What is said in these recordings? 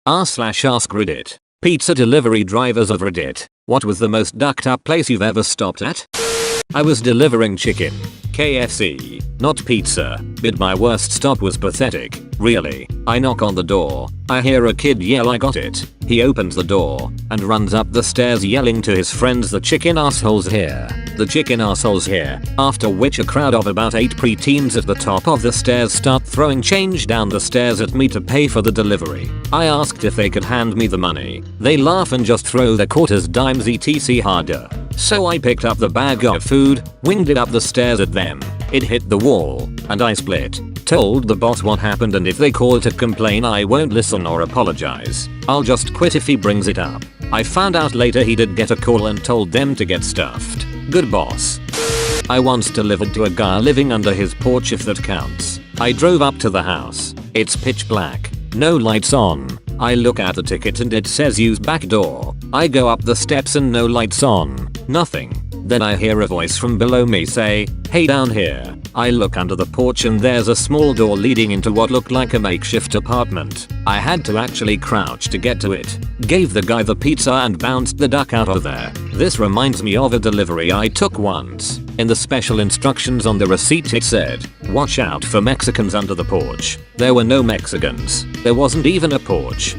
r/AskReddit. Pizza delivery drivers of Reddit. What was the most ducked up place you've ever stopped at? I was delivering chicken. KFC. Not pizza. But my worst stop was pathetic. Really. I knock on the door. I hear a kid yell, "I got it." He opens the door and runs up the stairs yelling to his friends, "The chicken asshole's here. The chicken asshole's here." After which a crowd of about 8 preteens at the top of the stairs start throwing change down the stairs at me to pay for the delivery. I asked if they could hand me the money. They laugh and just throw their quarters, dimes etc harder. So I picked up the bag of food, winged it up the stairs at them. It hit the wall, and I split. Told the boss what happened, and if they call to complain I won't listen or apologize. I'll just quit if he brings it up. I found out later he did get a call and told them to get stuffed. Good boss. I once delivered to a guy living under his porch, if that counts. I drove up to the house. It's pitch black. No lights on. I look at the ticket and it says use back door. I go up the steps and no lights on. Nothing. Then I hear a voice from below me say, "Hey, down here." I look under the porch and there's a small door leading into what looked like a makeshift apartment. I had to actually crouch to get to it. Gave the guy the pizza and bounced the duck out of there. This reminds me of a delivery I took once. In the special instructions on the receipt it said, "Watch out for Mexicans under the porch." There were no Mexicans. There wasn't even a porch.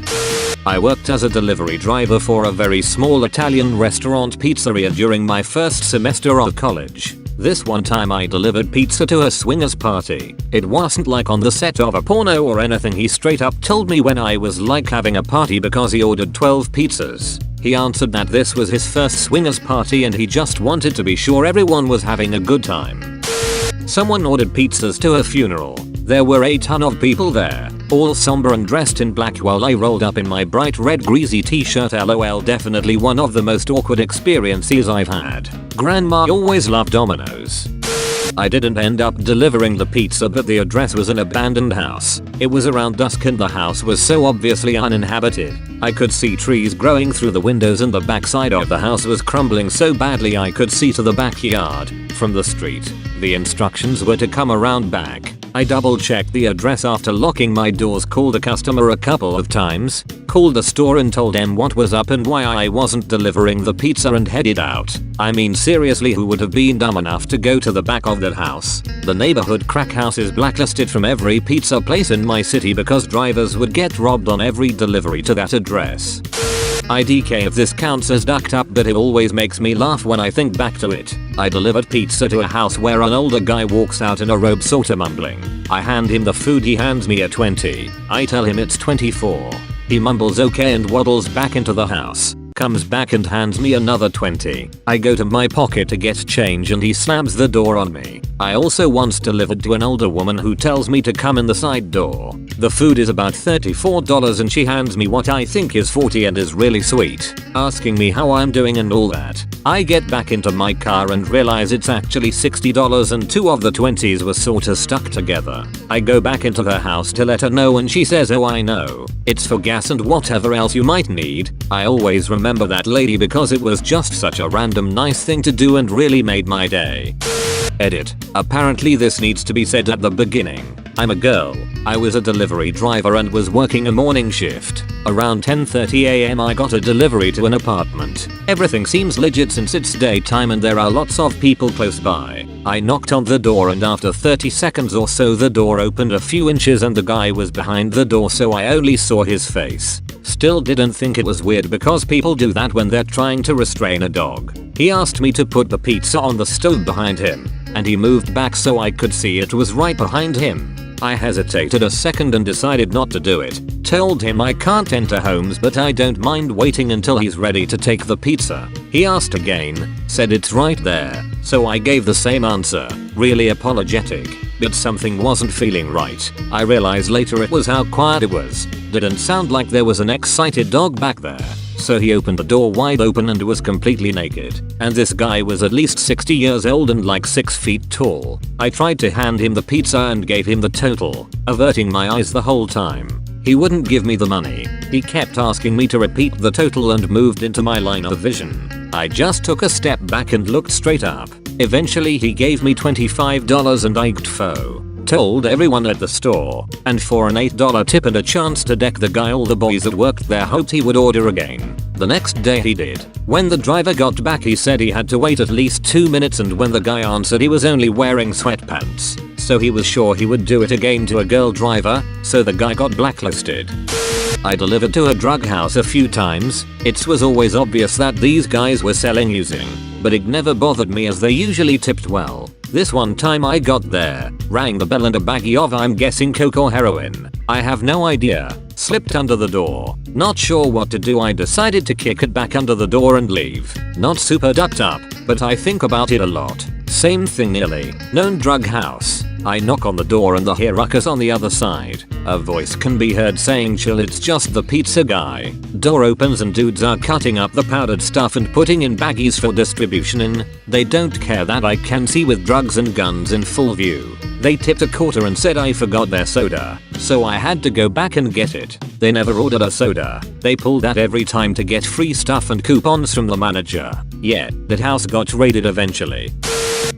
I worked as a delivery driver for a very small Italian restaurant pizzeria during my first semester of college. This one time I delivered pizza to a swingers party. It wasn't like on the set of a porno or anything. He straight up told me when I was like having a party because he ordered 12 pizzas. He answered that this was his first swingers party and he just wanted to be sure everyone was having a good time. Someone ordered pizzas to a funeral. There were a ton of people there, all somber and dressed in black while I rolled up in my bright red greasy t-shirt. LOL, definitely one of the most awkward experiences I've had. Grandma always loved Domino's. I didn't end up delivering the pizza, but the address was an abandoned house. It was around dusk and the house was so obviously uninhabited. I could see trees growing through the windows and the backside of the house was crumbling so badly I could see to the backyard from the street. The instructions were to come around back. I double checked the address after locking my doors, called a customer a couple of times, called the store and told them what was up and why I wasn't delivering the pizza and headed out. I mean, seriously, who would have been dumb enough to go to the back of that house? The neighborhood crack house is blacklisted from every pizza place in my city because drivers would get robbed on every delivery to that address. IDK if this counts as ducked up, but it always makes me laugh when I think back to it. I delivered pizza to a house where an older guy walks out in a robe sorta mumbling. I hand him the food, he hands me a 20. I tell him it's 24. He mumbles okay and waddles back into the house. Comes back and hands me another 20. I go to my pocket to get change and he slams the door on me. I also once delivered to an older woman who tells me to come in the side door. The food is about $34 and she hands me what I think is 40 and is really sweet, asking me how I'm doing and all that. I get back into my car and realize it's actually $60 and 2 of the 20s were sorta stuck together. I go back into her house to let her know and she says, "Oh, I know. It's for gas and whatever else you might need." I always remember that lady because it was just such a random nice thing to do and really made my day. Edit. Apparently this needs to be said at the beginning. I'm a girl. I was a delivery driver and was working a morning shift. Around 10:30 AM I got a delivery to an apartment. Everything seems legit since it's daytime and there are lots of people close by. I knocked on the door and after 30 seconds or so the door opened a few inches and the guy was behind the door, so I only saw his face. Still didn't think it was weird because people do that when they're trying to restrain a dog. He asked me to put the pizza on the stove behind him, and he moved back so I could see it was right behind him. I hesitated a second and decided not to do it. Told him I can't enter homes but I don't mind waiting until he's ready to take the pizza. He asked again, said it's right there, so I gave the same answer, really apologetic. But something wasn't feeling right. I realized later it was how quiet it was. Didn't sound like there was an excited dog back there. So he opened the door wide open and was completely naked. And this guy was at least 60 years old and like 6 feet tall. I tried to hand him the pizza and gave him the total, averting my eyes the whole time. He wouldn't give me the money. He kept asking me to repeat the total and moved into my line of vision. I just took a step back and looked straight up. Eventually he gave me $25 and I gtfo. told everyone at the store, and for an $8 tip and a chance to deck the guy, all the boys that worked there hoped he would order again. The next day he did. When the driver got back he said he had to wait at least 2 minutes, and when the guy answered he was only wearing sweatpants. So he was sure he would do it again to a girl driver, so the guy got blacklisted. I delivered to a drug house a few times. It was always obvious that these guys were selling using, but it never bothered me as they usually tipped well. This one time I got there, rang the bell, and a baggie of, I'm guessing, coke or heroin. I have no idea. Slipped under the door. Not sure what to do, I decided to kick it back under the door and leave. Not super ducked up, but I think about it a lot. Same thing nearly. Known drug house. I knock on the door and hear ruckus on the other side. A voice can be heard saying, chill, it's just the pizza guy. Door opens and dudes are cutting up the powdered stuff and putting in baggies for distribution in. They don't care that I can see with drugs and guns in full view. They tipped a quarter and said I forgot their soda, so I had to go back and get it. They never ordered a soda. They pulled that every time to get free stuff and coupons from the manager. Yeah, that house got raided eventually.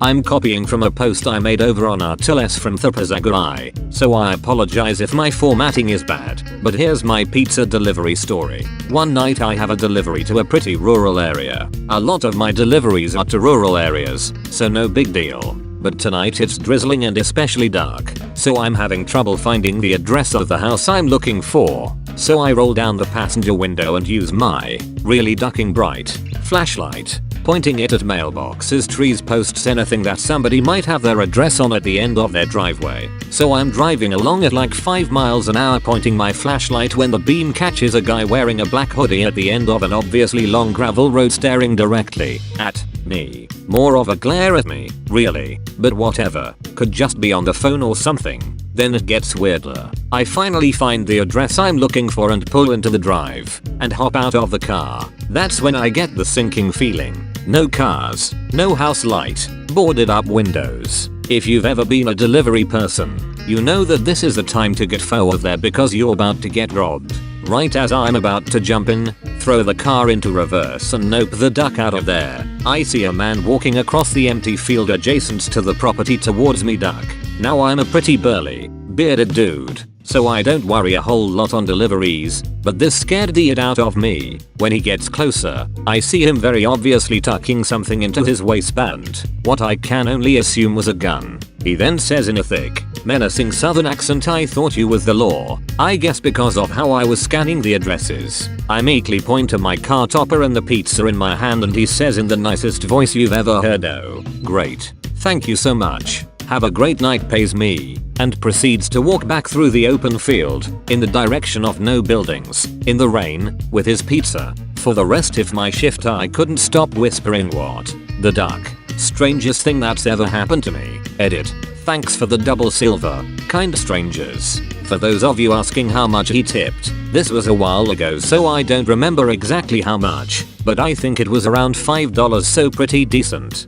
I'm copying from a post I made over on Artiles from Thupazagrai, so I apologize if my formatting is bad, but here's my pizza delivery story. One night I have a delivery to a pretty rural area. A lot of my deliveries are to rural areas, so no big deal. But tonight it's drizzling and especially dark, so I'm having trouble finding the address of the house I'm looking for. So I roll down the passenger window and use my really ducking bright flashlight, pointing it at mailboxes, trees, posts, anything that somebody might have their address on at the end of their driveway. So I'm driving along at like 5 miles an hour pointing my flashlight when the beam catches a guy wearing a black hoodie at the end of an obviously long gravel road staring directly at me. More of a glare at me, really, but whatever, could just be on the phone or something. Then it gets weirder. I finally find the address I'm looking for and pull into the drive and hop out of the car. That's when I get the sinking feeling. No cars, no house light, boarded up windows. If you've ever been a delivery person, you know that this is the time to get forward there because you're about to get robbed. Right as I'm about to jump in, throw the car into reverse and nope the duck out of there, I see a man walking across the empty field adjacent to the property towards me duck. Now I'm a pretty burly, bearded dude, so I don't worry a whole lot on deliveries, but this scared the it out of me. When he gets closer, I see him very obviously tucking something into his waistband, what I can only assume was a gun. He then says in a thick, menacing southern accent, I thought you was the law. I guess because of how I was scanning the addresses. I meekly point to my car topper and the pizza in my hand and he says in the nicest voice you've ever heard, oh, great. Thank you so much. Have a great night, pays me, and proceeds to walk back through the open field, in the direction of no buildings, in the rain, with his pizza. For the rest of my shift I couldn't stop whispering, what the duck. Strangest thing that's ever happened to me. Edit. Thanks for the double silver, kind strangers. For those of you asking how much he tipped, this was a while ago so I don't remember exactly how much, but I think it was around $5, so pretty decent.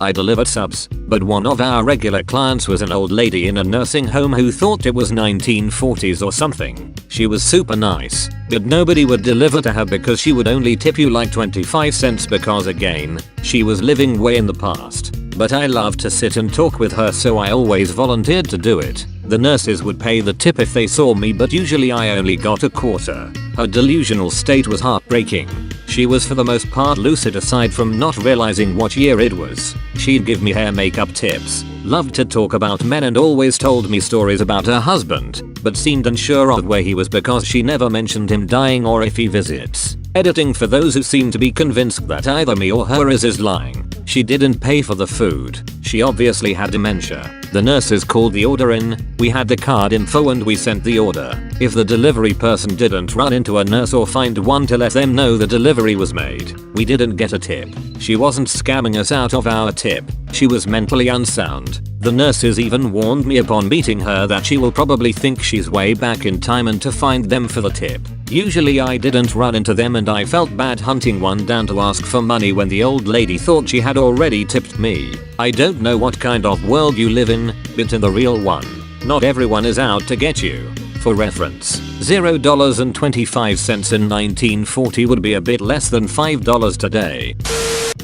I delivered subs, but one of our regular clients was an old lady in a nursing home who thought it was 1940s or something. She was super nice, but nobody would deliver to her because she would only tip you like 25 cents because again, she was living way in the past. But I loved to sit and talk with her so I always volunteered to do it. The nurses would pay the tip if they saw me but usually I only got a quarter. Her delusional state was heartbreaking. She was for the most part lucid aside from not realizing what year it was. She'd give me hair makeup tips, loved to talk about men and always told me stories about her husband, but seemed unsure of where he was because she never mentioned him dying or if he visits. Editing for those who seem to be convinced that either me or her is lying. She didn't pay for the food. She obviously had dementia. The nurses called the order in, we had the card info and we sent the order. If the delivery person didn't run into a nurse or find one to let them know the delivery was made, we didn't get a tip. She wasn't scamming us out of our tip. She was mentally unsound. The nurses even warned me upon meeting her that she will probably think she's way back in time and to find them for the tip. Usually I didn't run into them and I felt bad hunting one down to ask for money when the old lady thought she had already tipped me. I don't know what kind of world you live in, but in the real one, not everyone is out to get you. For reference, $0.25 in 1940 would be a bit less than $5 today.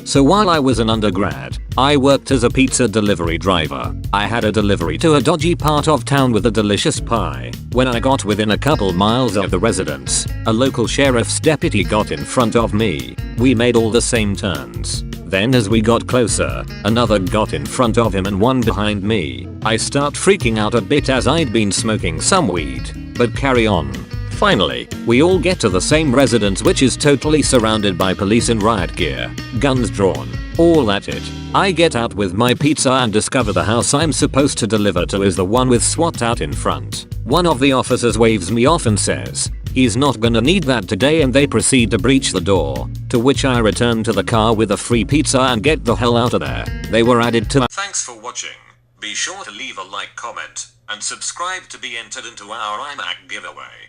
So while I was an undergrad, I worked as a pizza delivery driver. I had a delivery to a dodgy part of town with a delicious pie. When I got within a couple miles of the residence, a local sheriff's deputy got in front of me. We made all the same turns. Then as we got closer, another got in front of him and one behind me. I start freaking out a bit as I'd been smoking some weed, but carry on. Finally, we all get to the same residence, which is totally surrounded by police in riot gear, guns drawn, all at it. I get out with my pizza and discover the house I'm supposed to deliver to is the one with SWAT out in front. One of the officers waves me off and says, "He's not gonna need that today," and they proceed to breach the door, to which I return to the car with a free pizza and get the hell out of there. They were added to my— Thanks for watching. Be sure to leave a like, comment, and subscribe to be entered into our iMac giveaway.